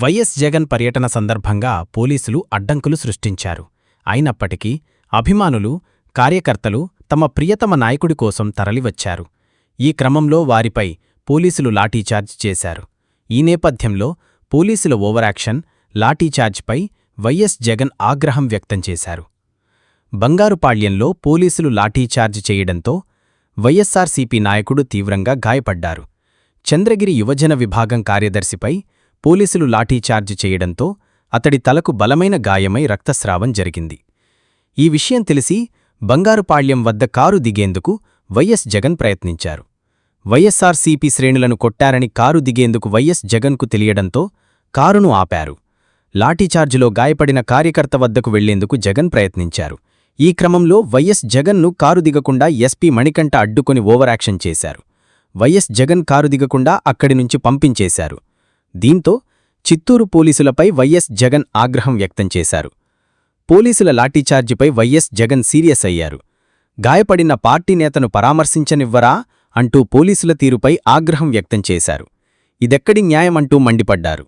YS Jagan పర్యటన సందర్భంగా పోలీసులు అడ్డంకులు సృష్టించారు. అయినప్పటికీ అభిమానులు, కార్యకర్తలు తమ ప్రియతమ నాయకుడి కోసం తరలివచ్చారు. ఈ క్రమంలో వారిపై పోలీసులు లాఠీచార్జ్ చేశారు. ఈ నేపథ్యంలో పోలీసుల ఓవరాక్షన్, లాఠీచార్జ్పై వైఎస్ జగన్ ఆగ్రహం వ్యక్తం చేశారు. బంగారుపాళ్యంలో పోలీసులు లాఠీచార్జ్ చేయడంతో వైఎస్సార్సీపీ నాయకుడు తీవ్రంగా గాయపడ్డారు. చంద్రగిరి యువజన విభాగం కార్యదర్శిపై పోలీసులు లాఠీచార్జ్ చేయడంతో అతడి తలకు బలమైన గాయమై రక్తస్రావం జరిగింది. ఈ విషయం తెలిసి బంగారుపాళ్యం వద్ద కారు దిగేందుకు వైఎస్ జగన్ ప్రయత్నించారు. వైఎస్సార్సీపీ శ్రేణులను కొట్టారని కారు దిగేందుకు వైఎస్ జగన్కు తెలియడంతో కారును ఆపారు. లాఠీచార్జిలో గాయపడిన కార్యకర్త వద్దకు వెళ్లేందుకు జగన్ ప్రయత్నించారు. ఈ క్రమంలో వైఎస్ జగన్ను కారు దిగకుండా ఎస్పీ మణికంఠ అడ్డుకొని ఓవరాక్షన్ చేశారు. వైఎస్ జగన్ కారు దిగకుండా అక్కడి నుంచి పంపించేశారు. దీంతో చిత్తూరు పోలీసులపై వైఎస్ జగన్ ఆగ్రహం వ్యక్తం చేశారు. పోలీసుల లాఠీచార్జిపై వైఎస్ జగన్ సీరియస్ అయ్యారు. గాయపడిన పార్టీ నేతను పరామర్శించనివ్వరా అంటూ పోలీసుల తీరుపై ఆగ్రహం వ్యక్తం చేశారు. ఇదెక్కడి న్యాయమంటూ మండిపడ్డారు.